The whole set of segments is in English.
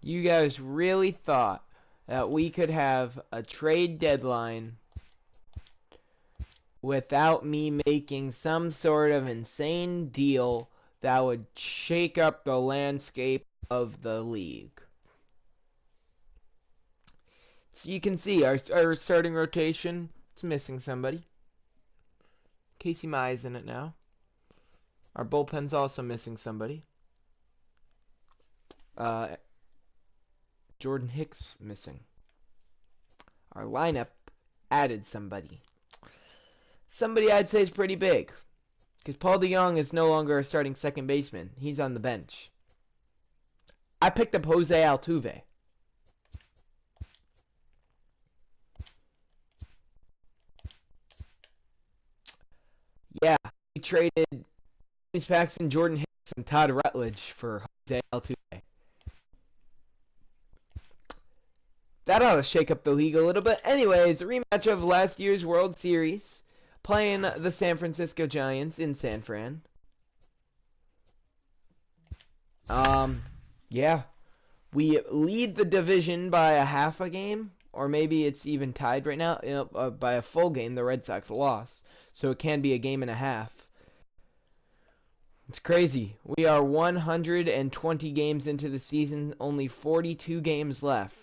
You guys really thought that we could have a trade deadline without me making some sort of insane deal that would shake up the landscape of the league. So you can see our starting rotation, it's missing somebody. Casey Mai's in it now. Our bullpen's also missing somebody. Jordan Hicks missing. Our lineup added somebody. Somebody I'd say is pretty big. Because Paul DeJong is no longer a starting second baseman. He's on the bench. I picked up Jose Altuve. Yeah, we traded James Paxton, Jordan Hicks, and Todd Rutledge for Jose Altuve. That ought to shake up the league a little bit. Anyways, a rematch of last year's World Series, playing the San Francisco Giants in San Fran. Yeah, we lead the division by a half a game, or maybe it's even tied right now. By a full game, the Red Sox lost, so it can be a game and a half. It's crazy. We are 120 games into the season, only 42 games left.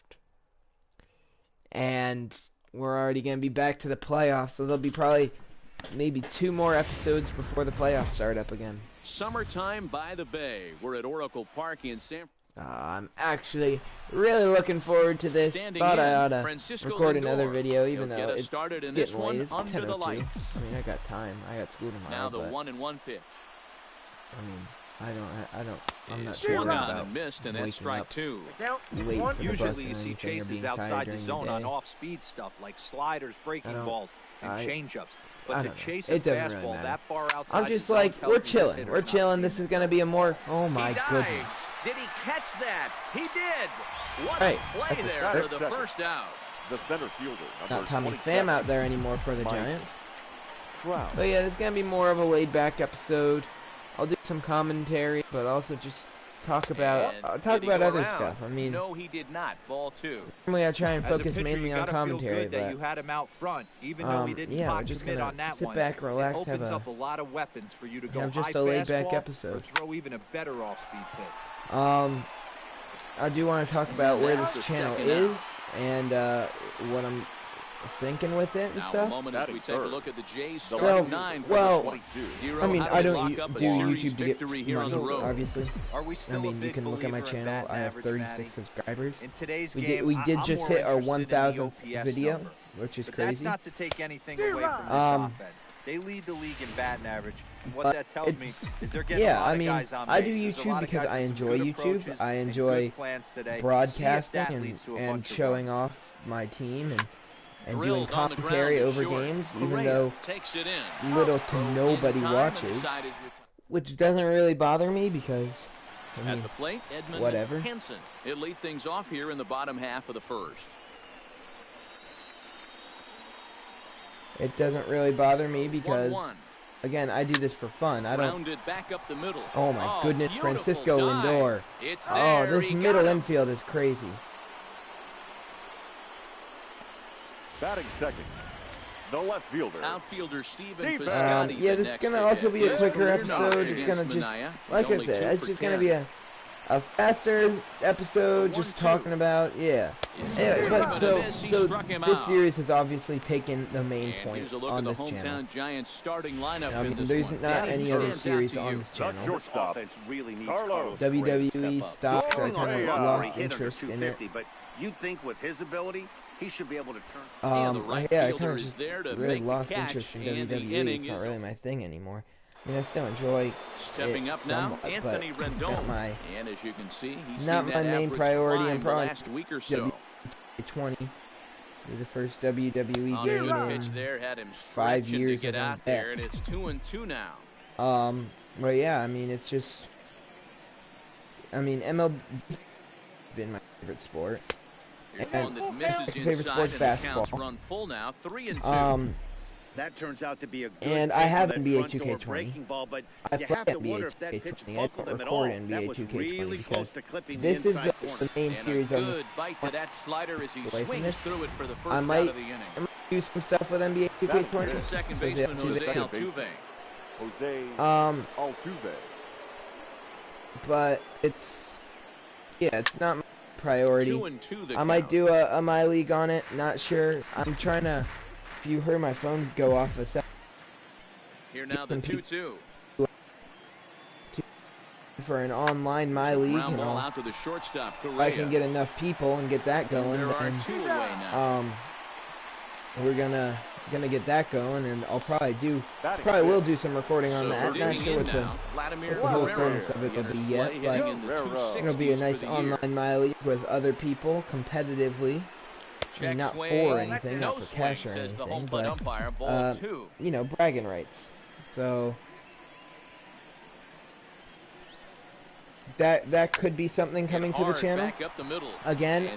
And we're already going to be back to the playoffs, so there'll be probably maybe 2 more episodes before the playoffs start up again. Summertime by the Bay. We're at Oracle Park in San I'm actually really looking forward to this. Thought I ought to record another video, even though it's getting late. It's 10:02. I mean, I got time. I got school tomorrow. Now the 1-1 pitch. I mean, I'm not sure about missed, and that's strike 2. Usually you see chases outside the zone on off-speed stuff like sliders, breaking balls, and changeups. But to chase a fastball that far outside, I'm just like, we're chilling. We're chilling. This is going to be a more... Oh, my goodness. Did he catch that? He did. What a play there for the first out. The center fielder. Not Tommy Pham out there anymore for the Giants. But yeah, this is going to be more of a laid-back episode. I'll do some commentary, but also just talk about other stuff. I mean, no, he did not. Ball 2. Normally I try and focus mainly on commentary, but that you had him out front, even though he didn't yeah, we're just gonna on that sit one. back, relax, it opens up a lot of weapons for you to go just high a laid-back fastball episode. or throw even a better off-speed pitch. I do want to talk about where this channel is and what I'm thinking with it and now, stuff. A moment as we take a look at the Jays so, 9 well, I mean, I don't do YouTube to get here money, on the road. obviously. Are we still I mean, you can look at my channel. I have 36 subscribers. In today's we did just hit our 1,000th video, which is crazy. That's not to take anything away from this offense. They lead the league in batting average. And what that tells me is they're getting a lot of guys on base. I do YouTube because I enjoy YouTube. I enjoy broadcasting and showing off my team and doing commentary over games, even though little to nobody watches, which doesn't really bother me because, I mean, at the plate, Edmund whatever. Henson. He'll lead things off here in the bottom half of the first. It doesn't really bother me because, again, I do this for fun. I don't. Back up the middle. Oh my goodness, Francisco Lindor. It's oh, there. this middle infield is crazy. Batting second, the left fielder. Outfielder Steven Piscotty. Yeah, this is gonna also be a quicker episode. It's gonna just, like I said, it's just gonna be a faster episode, just talking about, yeah. Anyway, but so this series has obviously taken the main point on this channel. I mean, there's not any other series on this channel. Shortstop. WWE stocks, I kind of lost interest in it. But you think with his ability, he should be able to turn. Yeah, I kind of just really lost interest in WWE. It's not really my thing anymore. I mean, I still enjoy Stepping it up now, somewhat, Anthony but it's Rendon. and as you can see, he's not seen my that main priority. I'm probably last week or so. 20. The first WWE game in there had him 5 years. To get out there, and it's 2-2 now. Well, yeah. I mean, it's just. I mean, MLB has been my favorite sport. And favorite sport's basketball. Run full now, 3-2. That turns out to be a good and I have NBA 2K20. Ball, but I you play have to NBA wonder if that pitch 2K20. I buckled don't him at all. record That NBA was 2K20 really because close to clipping this the is inside the main series on good bite to that slider as he away from swings this. through it for the first I out might of the inning. do some stuff with NBA 2K20. The second baseman Jose Altuve. Jose Altuve. But it's not my priority. 2-2 I might do a my league on it. Not sure. I'm trying to. If you heard my phone go off a second. Here now the 2-2. For an online my league, Ground ball out to the shortstop. If I can get enough people and get that going, there are then 2 away now. we're gonna get that going, and I'll probably will do some recording on that. Not sure what the whole bonus of it will be yet, but it'll be a nice online my league with other people competitively. I mean, not for anything, not for cash or anything, but you know, bragging rights. So that could be something coming to the channel. Again,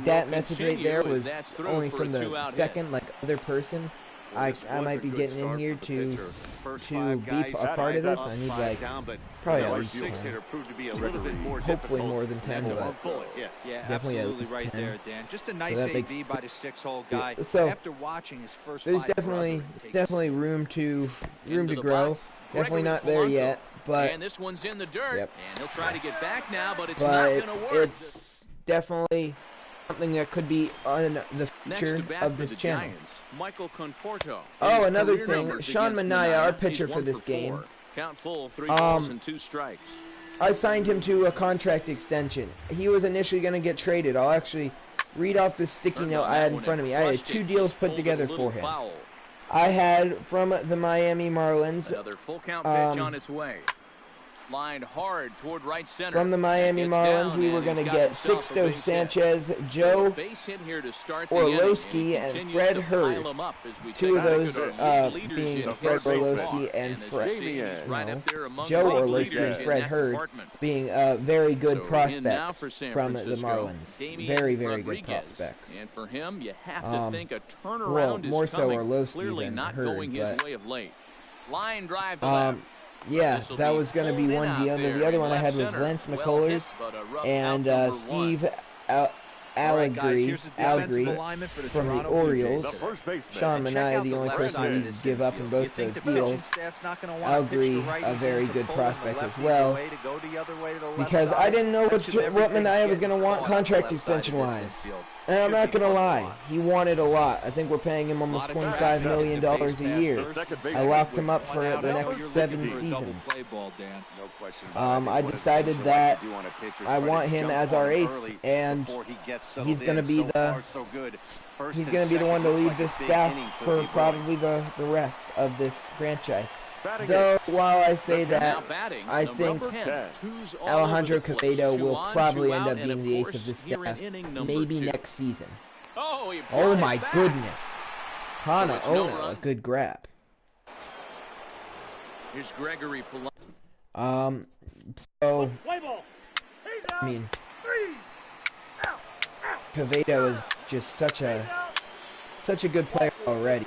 that message right there was only from the second, like, other person. I might be getting in here to be a part of this. I need, like, probably at least 10. Hopefully more than 10, but definitely at least 10. There, Dan. Just a nice AB by the 6-hole guy. So after watching his first there's definitely room to grow. Definitely not there yet, but and this one's in the dirt, and he'll try to get back now, but it's not going to work. It's definitely something that could be on the future of this channel. Michael Conforto. Oh, another thing, Sean Manaea, our pitcher for this game. Count full, 3 balls and 2 strikes. I signed him to a contract extension. He was initially going to get traded. I'll actually read off the sticky note I had in front of me. I had 2 deals put together for him. I had from the Miami Marlins. Another full count pitch on its way. Lined hard toward right center. From the Miami Marlins, we were going to get Sixto Sanchez, Joe Orlowski, and Fred Hurd. 2 of those being Fred Orlowski and Joe Orlowski and Fred Hurd being very good prospects from the Marlins. Very, very good prospects. And for him, you have to think a turnaround more is so coming. Orlowski Clearly than not Hurd, going his but way of late. Line drive to left. Yeah, that was going to be one deal. And then the other one I had was Lance McCullers and Steve Allegri from the Orioles. Sean Manaea, the only person we give up in both those deals. Allegri, a very good prospect as well. Because I didn't know what Manaea was going to want contract extension-wise. And I'm not going to lie, he wanted a lot. I think we're paying him almost $25 million a year. I locked him up for the next 7 seasons. I decided that I want him as our ace, and he's going to be the one to lead this staff for probably the rest of this franchise. Though, while I say that, I think Alejandro Quevedo will probably end up being the ace of this staff, maybe next season. Oh my goodness. Hana Ono, a good grab. Here's Gregory so, I mean, Quevedo is just such a good player already.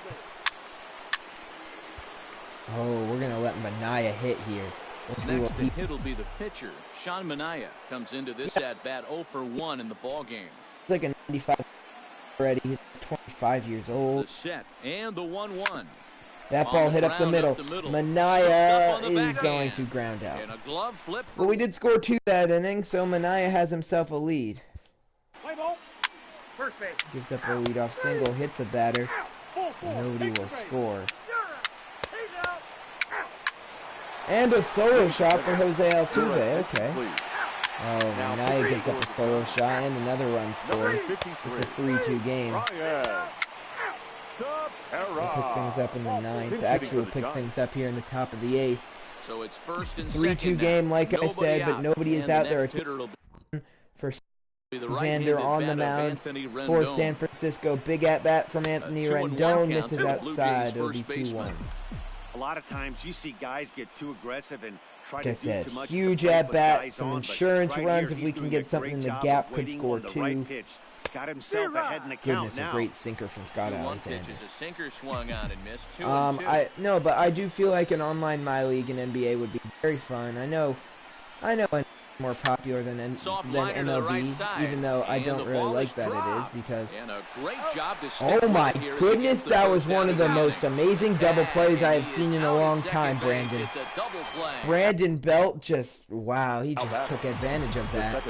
Oh, we're going to let Manaea hit here. We'll see what the hit will be the pitcher. Sean Manaea comes into this at-bat 0 for 1 in the ball game. He's like a 95 already. He's 25 years old. The set and the 1-1. That ball hit up the middle. Manaea is going to ground out. And a glove flip. Well, we did score 2 that inning, so Manaea has himself a lead. Gives up a leadoff single, hits a batter. Nobody will score. And a solo shot for Jose Altuve. Okay. Oh, Manaea gets up a solo shot and another run scores. It's a 3-2 game. We'll pick things up in the 9th. Actually, we'll pick things up here in the top of the 8th. So it's 1st and 3-2 game, like I said, but nobody is out there for Xander on the mound for San Francisco. Big at-bat from Anthony Rendon. Misses outside. It'll be 2-1. A lot of times you see guys get too aggressive and like I said, huge at bat, some insurance runs if we can get something in the gap, could score 2. Got himself ahead in the count. Goodness, a great sinker from Scott Alexander. A sinker swung on and missed. 2-2. No, but I do feel like an online My League in NBA would be very fun. I know it's more popular than MLB, right, even though I don't really like that it is, because oh my goodness, that was one of the most amazing double plays I have seen in a long time, Brandon. Brandon Belt just, wow, he just took advantage of that.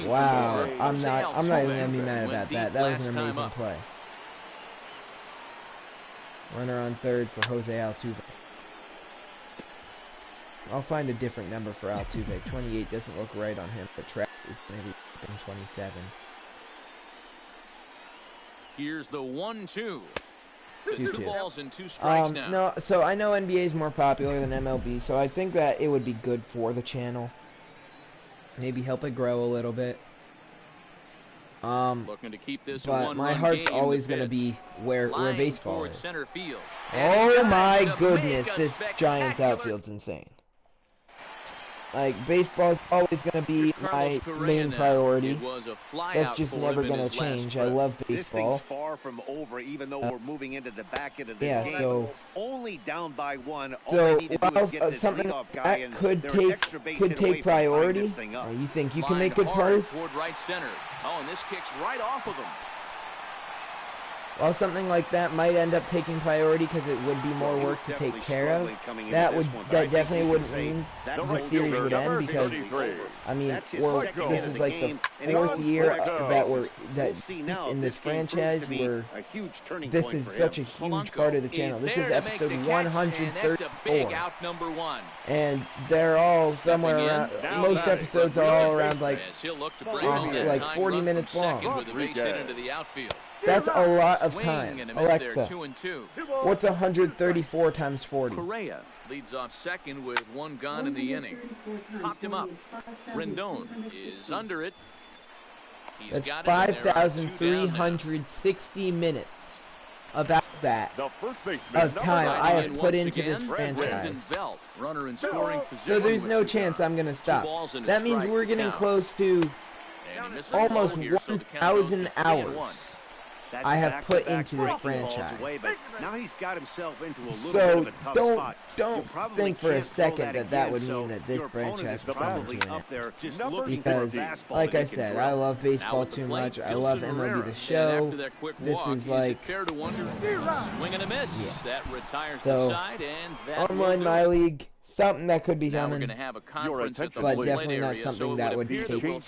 Wow, I'm not even gonna be mad about that. That was an amazing play. Runner on third for Jose Altuve. I'll find a different number for Altuve. 28 doesn't look right on him, but Travis is maybe 27. Here's the 1-2. 2 balls and 2 strikes now. No, so I know NBA is more popular than MLB, so I think that it would be good for the channel. Maybe help it grow a little bit. Looking to keep this but my heart's always going to be where baseball is. Center field. Oh my goodness, this Giants outfield's insane. Like, baseball's always going to be my main priority. That's just never going to change. I love baseball. This thing's far from over, even though we're moving into the back end of the game. So only down by 1. So something that could take priority. You think you can make good plays? Right center. Oh, and this kicks right off of him. Well, something like that might end up taking priority because it would be more work to take care of. That definitely wouldn't mean the series would end, because I mean this is like the 4th year that in this franchise where this is such a huge part of the channel. This is episode 134, and they're all somewhere around. Most episodes are all around like 40 minutes long. That's a lot of time. Alexa, what's 134 times 40? Correa leads off second with 1 gone in the inning. Popped him up. Rendon is under it. That's 5,360 minutes. About that of time I have put into this franchise. So there's no chance I'm going to stop. That means we're getting close to almost 1,000 hours I have put into this franchise. Now he's got himself into a little so bit of a tough spot. don't think for a second that would mean that this franchise will come to an end. Because, like I said, I love baseball too much. I love MLB the show. This is like, so online My League. Something that could be coming, but definitely not something that would take. Well,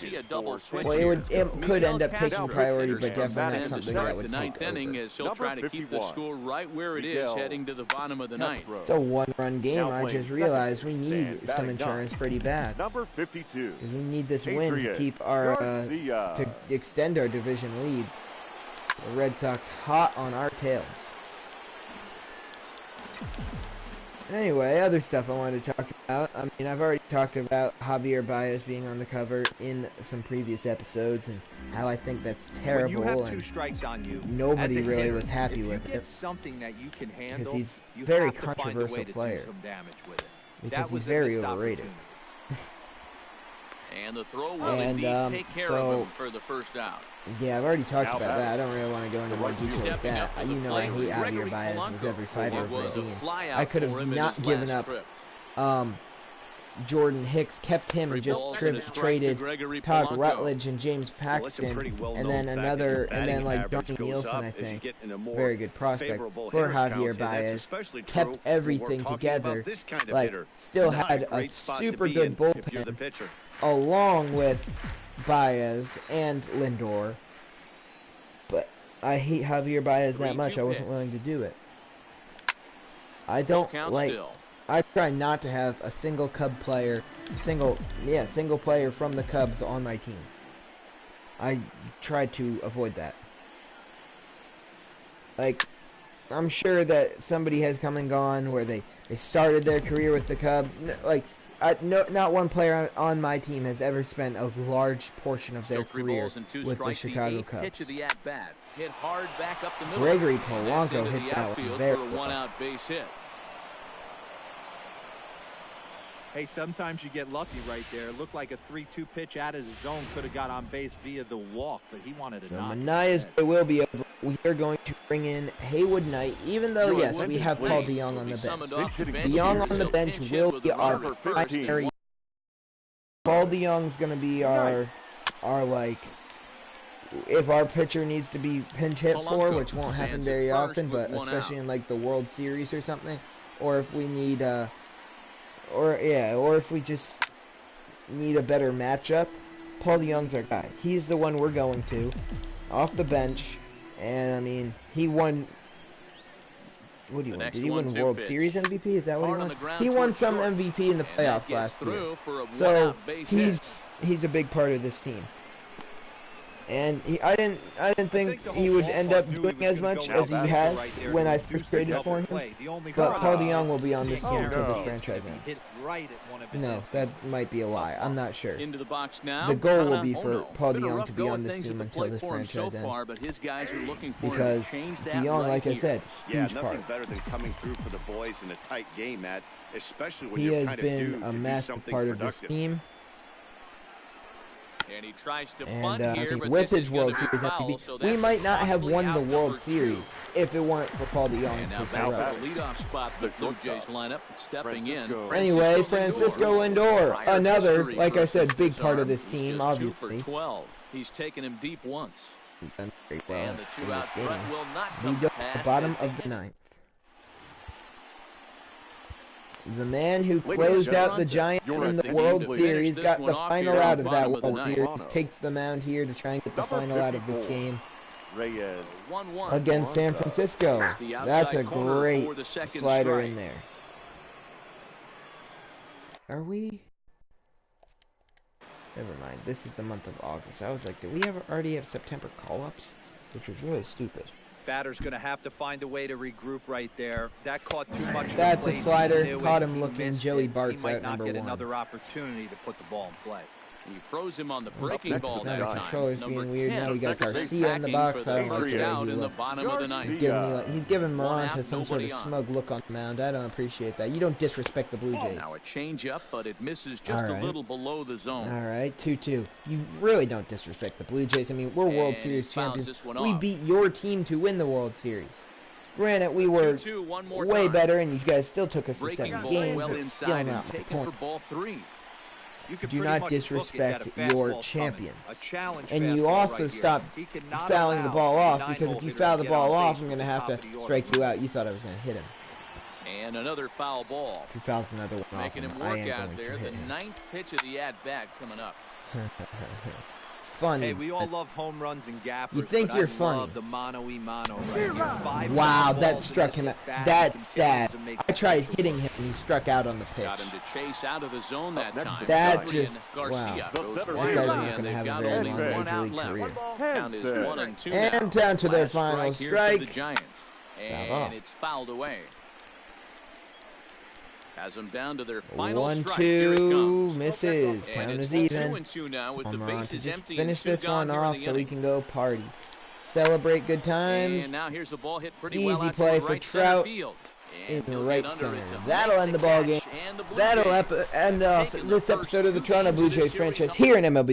it could end up taking priority, but definitely not something that would take over. As he'll try to keep the score right where it is heading to the bottom of the ninth. It's a 1-run game. I just realized we need some insurance pretty bad. Number 52. Because we need this win to keep our to extend our division lead. The Red Sox hot on our tails. Anyway, other stuff I wanted to talk about. I mean, I've already talked about Javier Baez being on the cover in some previous episodes and how I think that's terrible. When you have 2 strikes on you, nobody really was happy with it. Something that you can handle, because he's a very controversial player. Because he's very overrated. And the throw will indeed take care of him for the first out. Yeah, I've already talked about that. I don't really want to go into more detail with that. You know I hate Javier Baez with every fiber of my being. I could have not given up Jordan Hicks, kept him and just traded Todd Rutledge and James Paxton, and then like Donnie Nielsen, I think, very good prospect, for Javier Baez, kept everything together, like still had a super good bullpen along with Baez and Lindor, but I hate Javier Baez that much. I wasn't willing to do it. I don't like. I try not to have a single Cub player, single player from the Cubs on my team. I try to avoid that. Like, I'm sure that somebody has come and gone where they started their career with the Cubs. Like, not one player on my team has ever spent a large portion of their career with the Chicago Cubs. Gregory Polanco hit that one very well. Hey, sometimes you get lucky right there. It looked like a 3-2 pitch out of his zone could have got on base via the walk, but he wanted to knock it. Manaya's will be over. We are going to bring in Haywood Knight, even though, yes, we have Paul DeYoung on the bench. DeYoung on the bench will be our primary. Paul DeYoung's going to be our like, if our pitcher needs to be pinch hit for, which won't happen very often, but especially in like the World Series or something, or if we need, or if we just need a better matchup, Paul DeYoung's our guy. He's the one we're going to, off the bench, and I mean, he won. What do you win? Did he win World Series MVP? Is that what he won? He won some MVP in the playoffs last year. So he's a big part of this team. And I didn't think he would end up doing as much as he has when I first traded for him. But Paul DeYoung will be on this team until the franchise ends. No, that might be a lie. I'm not sure. The goal will be for Paul DeYoung to be on this team until this franchise ends. Because DeYoung, like I said, huge part. He has been a massive part of this team. And he tries to bunt here, but with his World Series MVP, we might not have won the World Series if it weren't for Paul DeYoung. Now back to the leadoff spot for the Blue Jays lineup, stepping in. Anyway, Francisco Lindor, another, like I said, big part of this team, obviously. 12. He's taken him deep once. He's done very well and the in this game. Will not come Lead up at the bottom of the ninth. The man who closed out the Giants in the World Series got the final out of that World Series, takes the mound here to try and get the final out of this game against San Francisco. That's a great slider in there. Are we? Never mind. This is the month of August. I was like, did we already have September call-ups? Which was really stupid. Batter's going to have to find a way to regroup right there. That caught too much. That's a slider. Caught him looking. Joey Bart's out number one. He might not get another opportunity to put the ball in play. He froze him on the breaking ball that time. Controller's being weird. Now we got Garcia in the box. I don't like the way he looks. He's giving Moranta some sort of smug look on the mound. I don't appreciate that. You don't disrespect the Blue Jays. Now a changeup, but it misses just a little below the zone. All right, 2-2. You really don't disrespect the Blue Jays. I mean, we're World Series champions. We beat your team to win the World Series. Granted, we were way better, and you guys still took us to 7 games. But still not the point. Do not disrespect your champions. And you also stop fouling the ball off, because if you foul the ball off, I'm going to have to strike you out. You thought I was going to hit him. And another foul ball. If he fouls another one off, making him work out there. The 9th pitch of the at-bat coming up. Funny. Hey, we all love home runs and gappers. You think you're funny. Love the mano-y-mano right here. Wow, that struck him out. That's sad. I tried hitting him and he struck out on the pitch. Got him to chase out of the zone that time. That just, wow. That guy's not going to have a very long major league career. Count is 1-2 and down to their final strike. The Giants. And it's fouled away. Has them down to their final strike. 1-2 misses. Count is even. 2-2 now with the bases empty. Finish this one off so we can go party. Celebrate good times. And now here's a ball hit pretty easy well play for Trout in the right center. That'll end the ball game. That'll end off this episode of the Toronto Blue Jays franchise here in MLB.